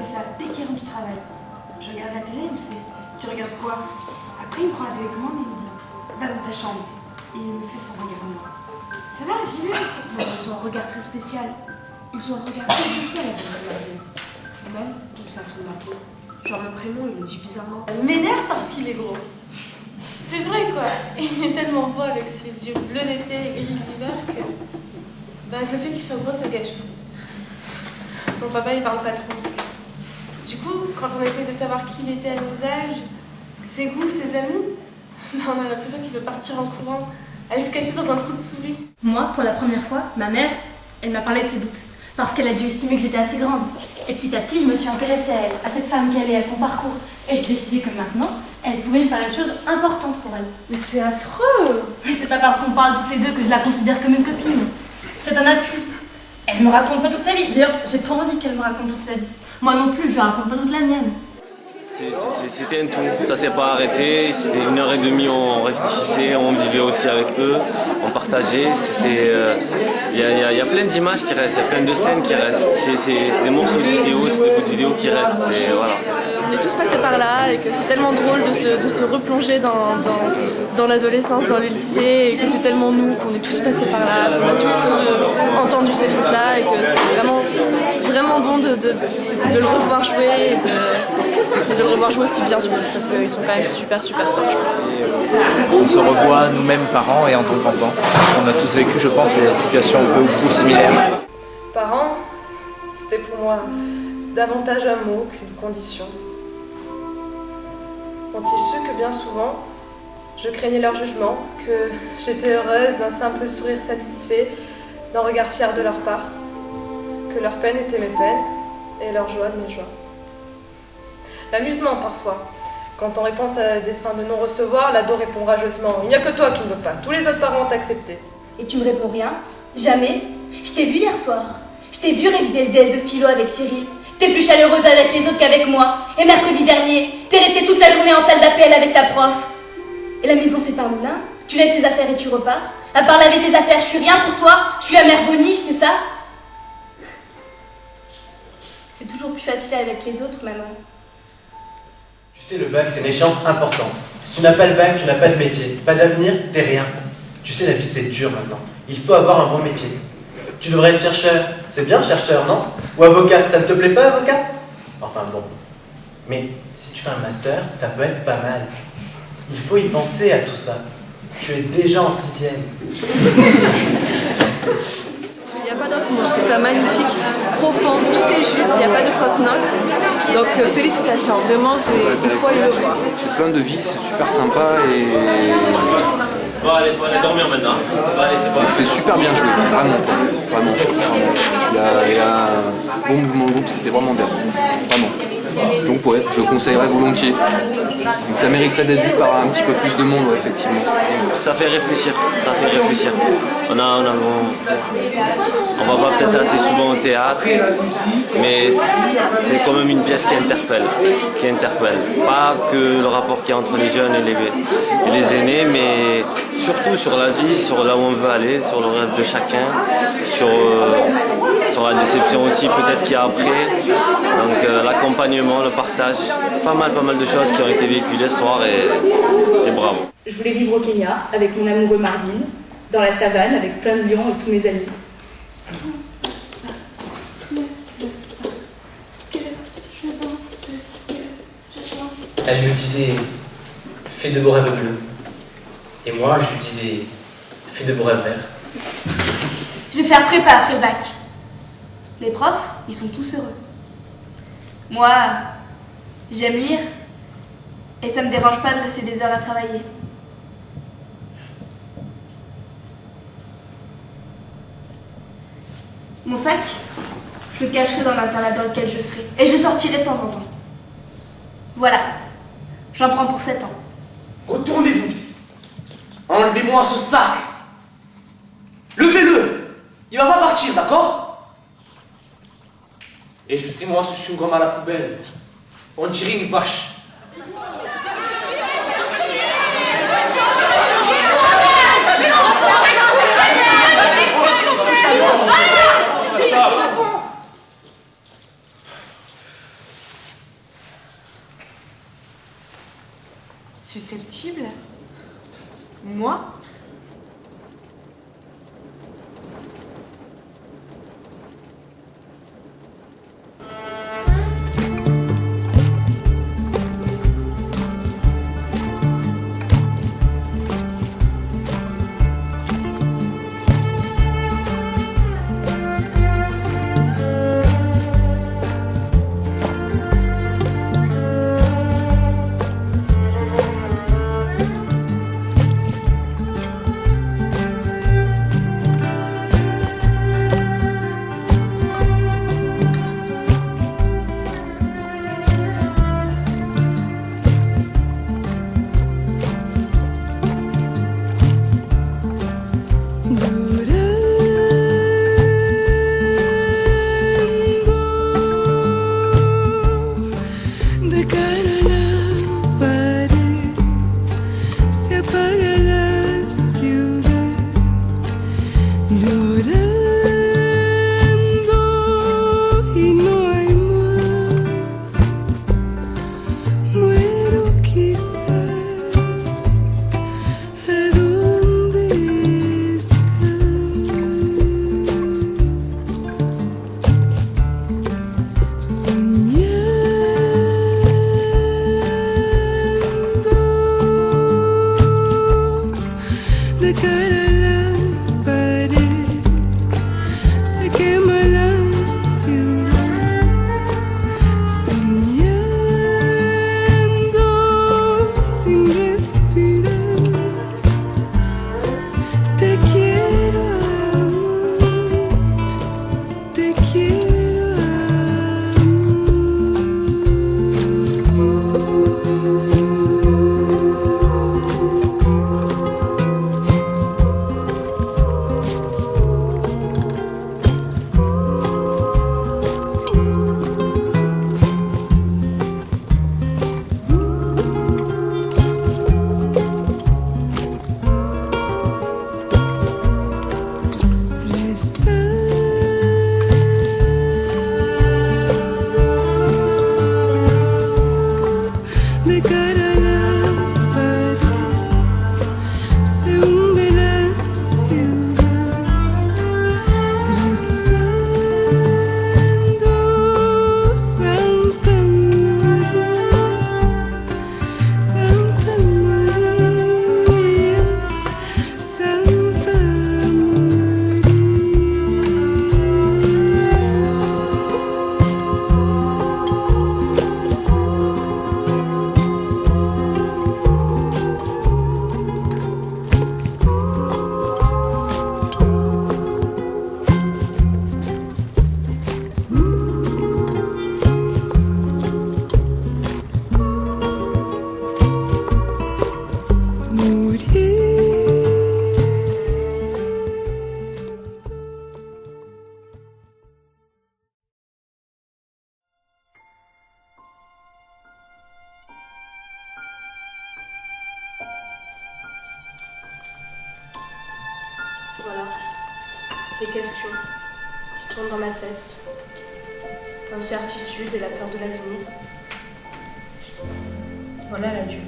fait ça dès qu'il rentre du travail. Je regarde la télé, il me fait « Tu regardes quoi ?» Après, il me prend la télécommande et il me dit « Va dans ta chambre. » Et il me fait son regard à moi. Ça va, j'y vais. Mais ils ont un regard très spécial. Ils ont un regard très spécial avec ce même une façon d'appeler. Genre le prénom, il le dit bizarrement. Elle m'énerve parce qu'il est gros. C'est vrai quoi. Il est tellement beau avec ses yeux bleus d'été et gris d'hiver que... avec le fait qu'il soit gros, ça gâche tout. Mon papa, il parle pas trop. Du coup, quand on essaye de savoir qui il était à nos âges, ses goûts, ses amis, on a l'impression qu'il veut partir en courant, aller se cacher dans un trou de souris. Moi, pour la première fois, ma mère, elle m'a parlé de ses doutes. Parce qu'elle a dû estimer que j'étais assez grande. Et petit à petit, je me suis intéressée à elle, à cette femme qu'elle est, à son parcours. Et j'ai décidé que maintenant, elle pouvait me parler de choses importantes pour elle. Mais c'est affreux! Mais c'est pas parce qu'on parle toutes les deux que je la considère comme une copine. C'est un appui. Elle me raconte pas toute sa vie. D'ailleurs, j'ai pas envie qu'elle me raconte toute sa vie. Moi non plus, je lui raconte pas toute la mienne. C'était un tout, ça s'est pas arrêté, c'était 1h30, on réfléchissait, on vivait aussi avec eux, on partageait, il y a plein d'images qui restent, il y a plein de scènes qui restent, c'est des morceaux de vidéos, c'est des bouts de vidéos qui restent, voilà. On est tous passés par là et que c'est tellement drôle de se replonger dans l'adolescence, dans le lycée, et que c'est tellement nous, qu'on est tous passés par là, qu'on a tous entendu ces trucs-là et que c'est vraiment bon de le revoir jouer et de le revoir jouer aussi bien surtout parce qu'ils sont quand même super forts. On se revoit nous-mêmes parents et en tant qu'enfants. On a tous vécu, je pense, des situations un peu ou prou similaires. Parents, c'était pour moi davantage un mot qu'une condition. Ont-ils su que bien souvent, je craignais leur jugement, que j'étais heureuse d'un simple sourire satisfait, d'un regard fier de leur part, que leur peine était mes peines et leur joie de mes joies. L'amusement parfois. Quand on répond à des fins de non-recevoir, l'ado répond rageusement « Il n'y a que toi qui ne veux pas, tous les autres parents ont accepté. » Et tu me réponds rien? Jamais? Je t'ai vu hier soir. Je t'ai vu réviser le DS de philo avec Cyril. T'es plus chaleureuse avec les autres qu'avec moi. Et mercredi dernier, t'es restée toute la journée en salle d'appel avec ta prof. Et la maison, c'est pas un moulin? Tu laisses tes affaires et tu repars? À part laver tes affaires, je suis rien pour toi? Je suis la mère Boniche, c'est ça? C'est toujours plus facile avec les autres, maman. Tu sais, le bac, c'est une échéance importante. Si tu n'as pas le bac, tu n'as pas de métier. Pas d'avenir, t'es rien. Tu sais, la vie, c'est dur maintenant. Il faut avoir un bon métier. Tu devrais être chercheur. C'est bien, chercheur, non? Ou avocat. Ça ne te plaît pas, avocat? Enfin, bon. Mais si tu fais un master, ça peut être pas mal. Il faut y penser à tout ça. Tu es déjà en 6e. Il n'y a pas d'autre mot, je trouve ça magnifique, profond, tout est juste, il n'y a pas de fausses notes. Donc félicitations, vraiment, il faut aller le voir. C'est plein de vie, c'est super sympa et... Bon, allez, faut aller dormir maintenant. Allez, c'est bon. C'est super bien joué, vraiment. Il y a un bon mouvement de groupe, c'était vraiment bien. Vraiment. Donc ouais, je le conseillerais volontiers. Donc ça mériterait d'être vu par un petit peu plus de monde, ouais, effectivement. Ça fait réfléchir, On va pas peut-être assez souvent au théâtre, mais c'est quand même une pièce qui interpelle. Pas que le rapport qu'il y a entre les jeunes et les aînés, mais surtout sur la vie, sur là où on veut aller, sur le rêve de chacun, sur la déception aussi peut-être qu'il y a après. Donc l'accompagnement, le partage, pas mal de choses qui ont été véhiculées ce soir et bravo. Je voulais vivre au Kenya avec mon amoureux Marvin, dans la savane avec plein de lions et tous mes amis. Elle me disait « Fais de beaux rêves bleus ». Et moi, je lui disais « Fais de beaux rêves verts ». Je vais faire prépa après le bac. Les profs, ils sont tous heureux. Moi, j'aime lire et ça me dérange pas de rester des heures à travailler. Mon sac, je le cacherai dans l'internat dans lequel je serai et je le sortirai de temps en temps. Voilà, j'en prends pour 7 ans. Retournez-vous. Enlevez-moi ce sac. Levez-le. Il va pas partir, d'accord? Et jetez-moi ce chewing-gum à la poubelle. On dirait une vache. susceptible? Moi? Voilà, des questions qui tournent dans ma tête, l'incertitude et la peur de l'avenir. Voilà l'adulte.